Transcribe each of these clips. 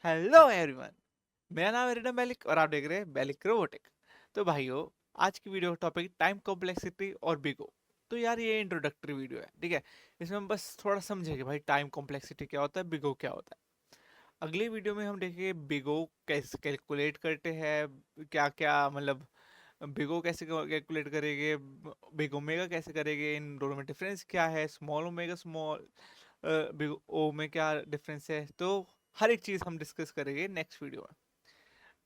Hello everyone. मेरा नाम है रिडम बेलिक और आप देख रहे हैं बेलिक रोबोटिक। तो भाइयों, आज की वीडियो का टॉपिक टाइम कॉम्प्लेक्सिटी और बिगो। तो यार ये इंट्रोडक्टरी वीडियो है, ठीक है। इसमें हम बस थोड़ा समझेंगे भाई टाइम कॉम्प्लेक्सिटी क्या होता है, बिगो क्या होता है। अगली वीडियो में हम देखेंगे बिगो कैसे कैलकुलेट करते हैं, क्या क्या मतलब बिगो कैसे कैलकुलेट करेंगे, बिग ओमेगा कैसे करेंगे, इन दोनों में डिफरेंस क्या है, small omega small big O में क्या डिफरेंस है। तो हर एक चीज़ हम डिस्कस करेंगे नेक्स्ट वीडियो में।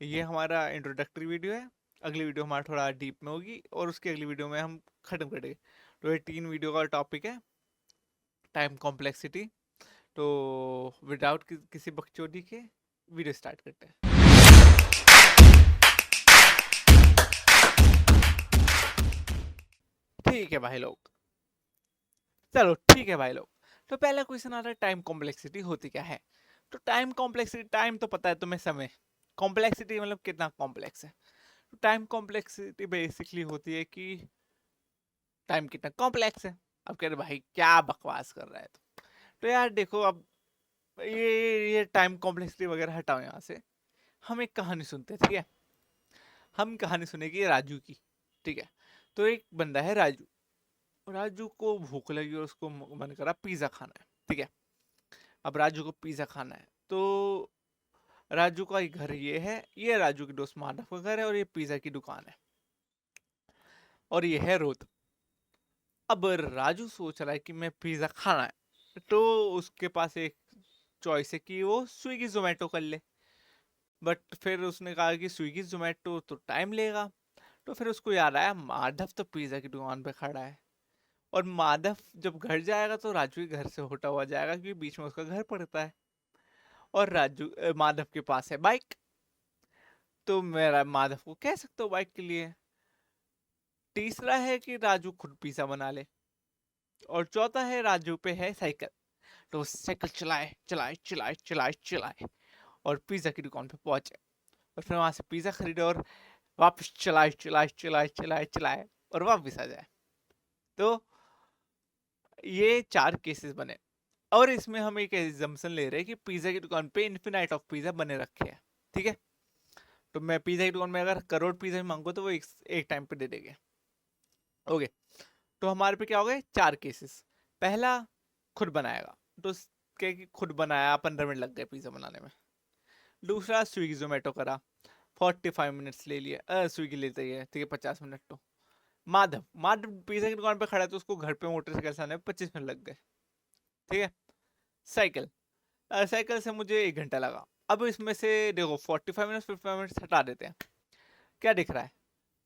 ये हमारा इंट्रोडक्टरी वीडियो है। अगली वीडियो हमारा थोड़ा डीप में होगी और उसकी अगली वीडियो में हम खत्म करेंगे। तो ये 3 वीडियो का टॉपिक है टाइम कॉम्प्लेक्सिटी। तो विदाउट किसी बकचोदी के वीडियो स्टार्ट करते हैं। ठीक है भाई लोग, चलो ठीक है भाई लोग। तो पहला क्वेश्चन आता है टाइम कॉम्प्लेक्सिटी होती क्या है। तो टाइम कॉम्प्लेक्सिटी, टाइम तो पता है तुम्हें, समय। कॉम्प्लेक्सिटी मतलब कितना कॉम्प्लेक्स है। तो टाइम कॉम्प्लेक्सिटी बेसिकली होती है कि टाइम कितना कॉम्प्लेक्स है। अब कह रहे भाई क्या बकवास कर रहा है तो यार देखो, अब ये टाइम कॉम्प्लेक्सिटी वगैरह हटाओ यहाँ से। हम एक कहानी सुनते हैं, ठीक है। हम कहानी सुनेगी राजू की, ठीक है। तो एक बंदा है राजू। राजू को भूख लगी और उसको मन करा पिज्जा खाना है, ठीक है। अब राजू को पिज्जा खाना है तो राजू का घर ये है, ये राजू के दोस्त माधव का घर है और ये पिज्जा की दुकान है और ये है रोड। अब राजू सोच रहा है कि मैं पिज्जा खाना है, तो उसके पास एक चॉइस है कि वो स्विगी जोमेटो कर ले। बट फिर उसने कहा कि स्विगी जोमेटो तो टाइम लेगा। तो फिर उसको याद आया माधव तो पिज्जा की दुकान पे खड़ा है और माधव जब घर जाएगा तो राजू के घर से होता हुआ जाएगा क्योंकि बीच में उसका घर पड़ता है। और माधव के पास है बाइक। तो मेरा माधव को कह सकता हूँ बाइक के लिए। तीसरा है कि राजू खुद पिज्जा बना ले। और चौथा है राजू पे है साइकिल। तो वो साइकिल चलाए चलाए चलाए चलाए चलाए और पिज्जा की दुकान पे पहुंचे और फिर वहां से पिज्जा खरीदे और वापस चलाए चलाए चलाए चलाए चलाए और वापस आ जाए। तो ये 4 केसेस बने। और इसमें हम एक एग्जाम्पल ले रहे हैं कि पिज्जा की दुकान पे इन्फिनाइट ऑफ पिज्जा बने रखे हैं, ठीक है। तो मैं पिज्जा की दुकान में अगर करोड़ पिज्जा मांगू तो वो एक टाइम पे दे देंगे। ओके। तो हमारे पे क्या हो गए 4 केसेस। पहला, खुद बनाएगा। तो क्या कि खुद बनाया, 15 मिनट लग गए पिज्जा बनाने में। दूसरा, स्विगी जोमेटो करा, 45 मिनट्स ले लिया, स्विगी लेते ही है, ठीक है, 50 मिनट। तो माधव माधव पिज्जा की दुकान पे खड़ा है तो उसको घर पे मोटरसाइकिल से आने में 25 मिनट लग गए, ठीक है। साइकिल, साइकिल से मुझे 1 घंटा लगा। अब इसमें से देखो 45 मिनट 55 मिनट हटा देते हैं। क्या दिख रहा है,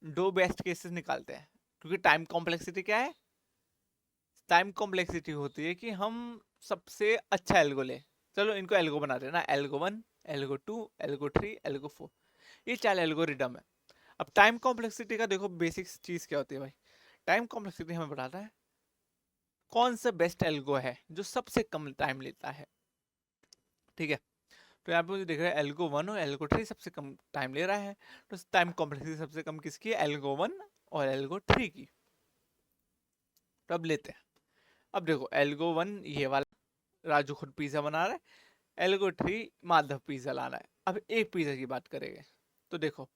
दो बेस्ट केसेस निकालते हैं। क्योंकि टाइम कॉम्प्लेक्सिटी क्या है, टाइम कॉम्प्लेक्सिटी होती है कि हम सबसे अच्छा एल्गो ले। चलो इनको एल्गो बना देना, एल्गो 1, एल्गो 2, एल्गो 3, एल्गो 4। ये 4 एल्गोरिदम है। अब टाइम कॉम्प्लेक्सिटी का देखो बेसिक चीज क्या होती है भाई। टाइम कॉम्प्लेक्सिटी हमें बताता है कौन सा बेस्ट एल्गो है जो सबसे कम टाइम लेता है, ठीक है। तो यहाँ पे मुझे दिख रहा है एल्गो 1 और एल्गो 3 सबसे कम टाइम ले रहा है। तो टाइम कॉम्प्लेक्सिटी सबसे कम किसकी है, एल्गो 1 और एल्गो 3 की। तो अब लेते हैं। अब देखो एल्गो 1 ये वाला, राजू खुद पिज्जा बना रहा है। एल्गो 3 माधव पिज्जा ला रहा है। अब एक पिज्जा की बात करेंगे। तो देखो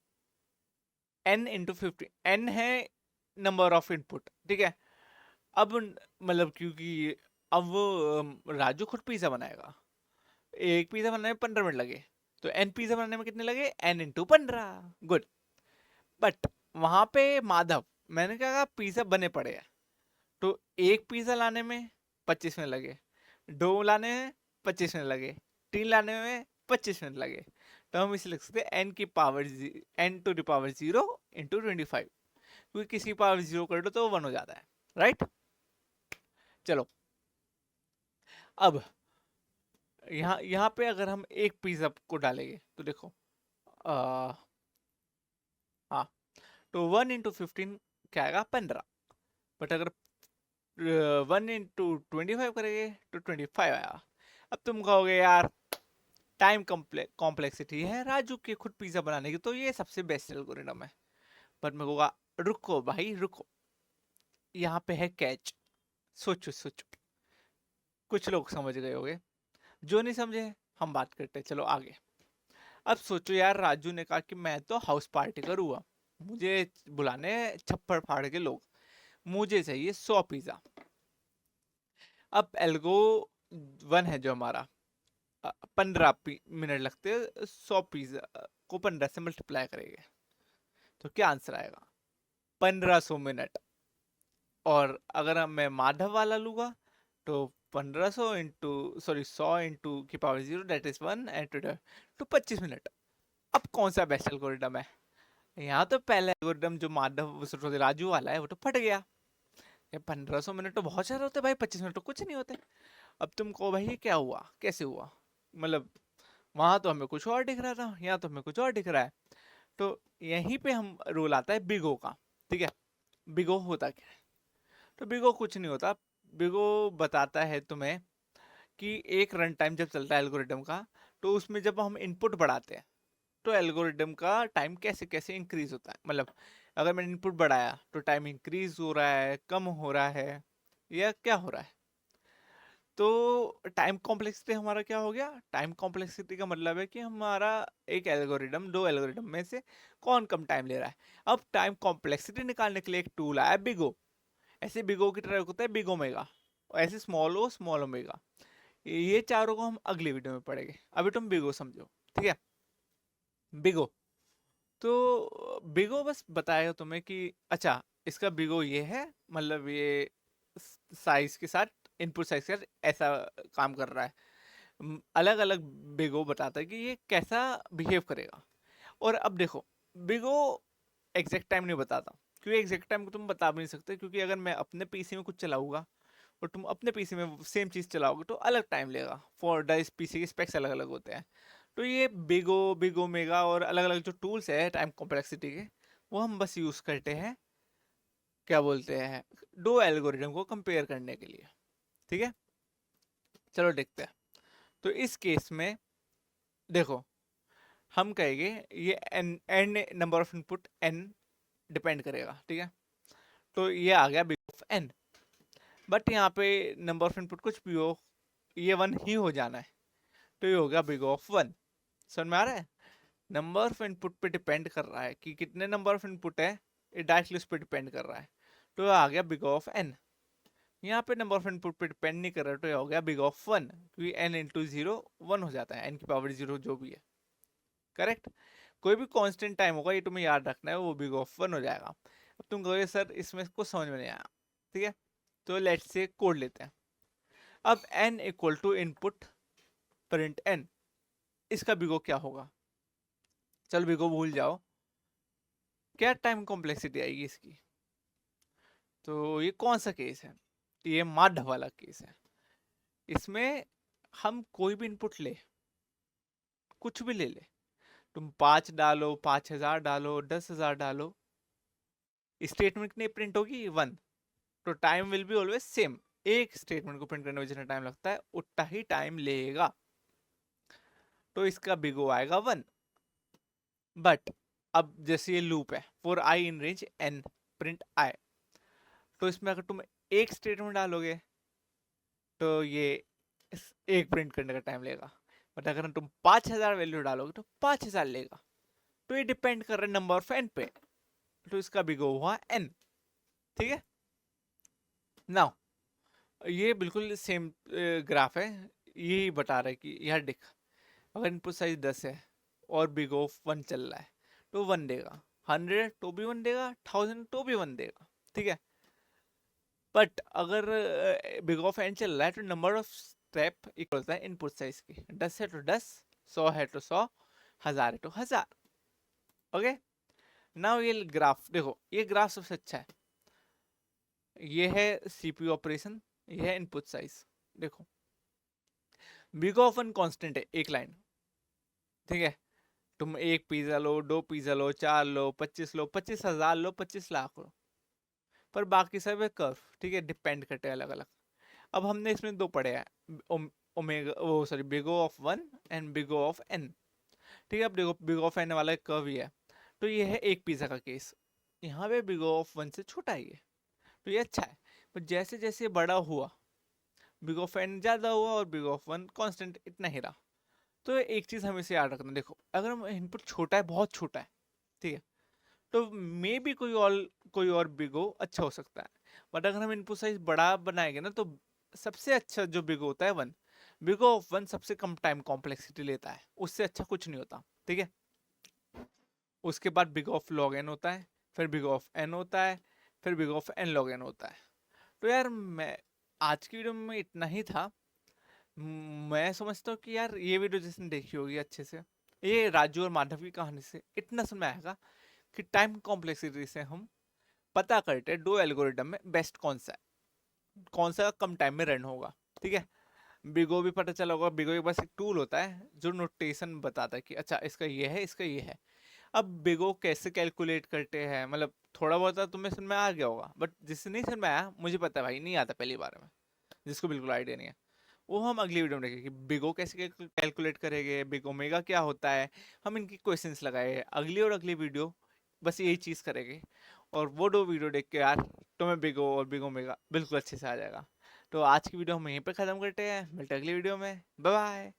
n × 15, n है नंबर ऑफ इनपुट, ठीक है। अब मतलब क्योंकि अब वो राजू खुद पिज्जा बनाएगा, एक पिज्जा बनाने में 15 मिनट लगे, तो एन पिज्जा बनाने में कितने लगे, n × 15। गुड। बट वहां पे माधव, मैंने कहा पिज्जा बने पड़े हैं, तो एक पिज्जा लाने में 25 मिनट लगे, दो लाने में 25 मिनट लगे, 3 लाने में 25 मिनट लगे। तो हम इसे लिख सकते हैं n⁻0 क्योंकि किसी की पावर 0 कर दो तो वो 1 हो जाता है, राइट। चलो अब यहाँ यहाँ पे अगर हम एक पिज्जा को डालेंगे तो देखो, आ, हाँ, तो 1 × 15 क्या आएगा, 15। बट अगर 1 × 25 करेंगे तो 25 आएगा। अब तुम कहोगे यार टाइम कॉम्प्लेक्सिटी है राजू के खुद पिज्जा बनाने की, तो ये सबसे बेस्ट एल्गोरिदम है। पर मैं कहूँगा रुको भाई रुको, यहाँ पे है कैच। सोचो सोचो, कुछ लोग समझ गए होंगे, जो नहीं समझे हम बात करते हैं। चलो आगे। अब सोचो यार, राजू ने कहा कि मैं तो हाउस पार्टी करूंगा, मुझे बुलाने छप्पड़ फाड़ के लोग, मुझे चाहिए 100 पिज्जा। अब एल्गो 1 है जो हमारा, 15 मिनट लगते हैं 100 पिज्जा को 15 से मल्टीप्लाई करेंगे, तो क्या आंसर आएगा? 1500 मिनट। और अगर मैं माधव वाला लूंगा तो 1500 इंटू, सॉरी 100 इंटू की power 0 that is 1 and two 25 minute. अब कौन सा बेस्ट एल्गोरिदम है? यहाँ तो पहले एल्गोरिदम जो माधव sorry, राजू वाला है वो तो फट गया। ये 1500 मिनट तो बहुत सारे होते हैं भाई, 25 मिनट तो कुछ नहीं होते। अब तुम कहो भाई ये क्या हुआ, कैसे हुआ? मतलब वहां तो हमें कुछ और दिख रहा था, यहाँ तो हमें कुछ और दिख रहा है। तो यहीं पे हम रूल आता है बिगो का। ठीक है, बिगो होता क्या है? तो बिगो कुछ नहीं होता। बिगो बताता है तुम्हें कि एक रन टाइम जब चलता है एल्गोरिदम का, तो उसमें जब हम इनपुट बढ़ाते हैं तो एल्गोरिदम का टाइम कैसे कैसे इंक्रीज होता है। मतलब अगर मैंने इनपुट बढ़ाया तो टाइम इंक्रीज हो रहा है, कम हो रहा है, या क्या हो रहा है? तो टाइम कॉम्प्लेक्सिटी हमारा क्या हो गया? टाइम कॉम्प्लेक्सिटी का मतलब है कि हमारा एक एल्गोरिदम, दो एल्गोरिदम में से कौन कम टाइम ले रहा है। अब टाइम कॉम्प्लेक्सिटी निकालने के लिए एक टूल आया बिगो। ऐसे बिगो की तरह होता है बिग ओमेगा, और ऐसे स्मॉल ओ स्मॉल ओमेगा। ये चारों को हम अगली वीडियो में पढ़ेंगे, अभी तुम बिगो समझो। ठीक है, बिगो। तो बिगो बस बताएगा तुम्हें कि अच्छा, इसका बिगो ये है, मतलब ये साइज के साथ, इनपुट साइज के साथ ऐसा काम कर रहा है। अलग अलग बिगो बताता है कि ये कैसा बिहेव करेगा। और अब देखो, बिगो एग्जैक्ट टाइम नहीं बताता, क्योंकि एग्जैक्ट टाइम को तुम बता भी नहीं सकते, क्योंकि अगर मैं अपने पीसी में कुछ चलाऊंगा और तुम अपने पीसी में सेम चीज चलाओगे तो अलग टाइम लेगा, फॉर द पीसी के स्पेक्स अलग अलग होते हैं। तो ये बिगो, बिगो मेगा और अलग अलग जो टूल्स है टाइम कॉम्प्लेक्सिटी के, वो हम बस यूज करते हैं, क्या बोलते हैं, दो एल्गोरिदम को कंपेयर करने के लिए। ठीक है, चलो देखते हैं। तो इस केस में देखो, हम कहेंगे ये n n number of input n depend करेगा। ठीक है, तो ये आ गया बिग ऑफ एन। बट यहाँ पे नंबर ऑफ इनपुट कुछ भी हो, ये 1 ही हो जाना है, तो ये हो गया बिग ऑफ 1। समझ में आ रहा है? नंबर ऑफ इनपुट पे डिपेंड कर रहा है कि कितने नंबर ऑफ इनपुट है, ये डायरेक्टली उस पर डिपेंड कर रहा है, तो ये आ गया बिग ऑफ एन। यहाँ पे नंबर ऑफ इनपुट पे डिपेंड नहीं कर रहा, तो ये हो गया बिग ऑफ 1, क्योंकि एन इंटू जीरो 1 हो जाता है, एन की पावर 0 जो भी है। करेक्ट? कोई भी कांस्टेंट टाइम होगा, ये तुम्हें याद रखना है, वो बिग ऑफ 1 हो जाएगा। अब तुम कहोगे सर इसमें कुछ समझ में नहीं आया। ठीक है, तो लेट्स से कोड लेते हैं। अब n equal to input print n, इसका बिगो क्या होगा? चलो बिगो भूल जाओ, क्या टाइम कॉम्प्लेक्सिटी आएगी इसकी? तो ये कौन सा केस है? ये माध्य वाला केस है। इसमें हम कोई भी इनपुट ले, कुछ भी ले ले, तुम 5 डालो, 5000 डालो, 10,000 डालो, स्टेटमेंट कितनी प्रिंट होगी? 1। तो time will be always same. एक स्टेटमेंट को प्रिंट करने में जितना टाइम लगता है उतना ही टाइम लेगा, तो इसका बिगो आएगा 1। बट अब जैसे ये लूप है for i in range n print i, तो इसमें अगर तुम एक स्टेटमेंट डालोगे तो ये एक प्रिंट करने का टाइम लेगा। बट अगर तुम 5000 वैल्यू डालोगे तो 5000 लेगा। तो ये डिपेंड कर रहा है नंबर ऑफ n पे, तो इसका बिगो हुआ n। ठीक है, नाउ ये बिल्कुल सेम ग्राफ है, यही बता रहा है कि यार देख, अगर इनपुट साइज 10 है और बिग ऑफ 1 चल रहा है तो 1 देगा, 100 तो भी 1 देगा, 1000 तो भी 1 देगा। ठीक है, बट अगर बिग ऑफ एन चल रहा है तो नंबर ऑफ स्टेप इक्वल होता है इनपुट साइज की। 10 है तो 10, 100 है तो 100, 1000 है तो 1000। ओके, नाउ ये ग्राफ देखो, ये ग्राफ सबसे अच्छा है। ये है सीपीयू ऑपरेशन, ये है इनपुट साइज। देखो बिग ऑफ वन कांस्टेंट है, एक लाइन। ठीक है, तुम एक पिज्जा लो, दो पिज्जा लो, 4 लो, 25 लो, 25,000 लो, 25 लाख लो, पर बाकी सब है कर्व। ठीक है, डिपेंड करते हैं अलग अलग। अब हमने इसमें दो पढ़े हैं, ओमेगा वो sorry big O of 1 and big O of n। ठीक है, अब देखो बिगो ऑफ n वाला कर्व ही है, तो ये है एक पिज्जा का केस। यहाँ पे बिगो ऑफ 1 से छोटा ही है, तो ये अच्छा है। पर जैसे जैसे बड़ा हुआ, बिग ऑफ n ज्यादा हुआ और बिग ऑफ 1 कांस्टेंट इतना ही रहा। तो एक चीज हमेशा याद रखना, देखो अगर हम इनपुट छोटा है, बहुत छोटा है, ठीक है, तो मे भी कोई और बिगो अच्छा हो सकता है। बट अगर हम इनपुट साइज बड़ा बनाएंगे ना, तो सबसे अच्छा जो बिगो होता है वन, बिगो ऑफ वन सबसे कम टाइम कॉम्प्लेक्सिटी लेता है, उससे अच्छा कुछ नहीं होता, ठीक है। उसके बाद बिग ऑफ लॉग एन होता है, फिर बिग ऑफ एन होता है, फिर big of n log n होता है। तो यार मैं आज की वीडियो में इतना ही था। मैं समझता हूँ कि यार ये वीडियो जिसने देखी होगी अच्छे से, ये राजू और माधव की कहानी से इतना समझ में आएगा कि टाइम कॉम्प्लेक्सिटी से हम पता करते हैं दो एल्गोरिदम में बेस्ट कौन सा है, कौन सा कम टाइम में रन होगा, ठीक है। बिगो भी पता चला होगा, बिगो के पास एक टूल होता है जो नोटेशन बताता है कि अच्छा इसका ये है, इसका ये है। अब बिगो कैसे कैलकुलेट करते हैं, मतलब थोड़ा बहुत तुम्हें समझ में आ गया होगा, बट जिससे नहीं समझ में आया, मुझे पता है भाई नहीं आता पहली बार में, जिसको बिल्कुल आइडिया नहीं है, वो हम अगली वीडियो में देखेंगे कि बिगो कैसे कैलकुलेट करेंगे, बिग ओमेगा क्या होता है, हम इनकी क्वेश्चंस लगाए अगली और अगली वीडियो, बस यही चीज़ करेंगे। और वो दो वीडियो देख के यार तुम्हें बिगो और बिग ओमेगा बिल्कुल अच्छे से आ जाएगा। तो आज की वीडियो हम यहीं पे ख़त्म करते हैं, मिलते हैं अगली वीडियो में, बाय बाय।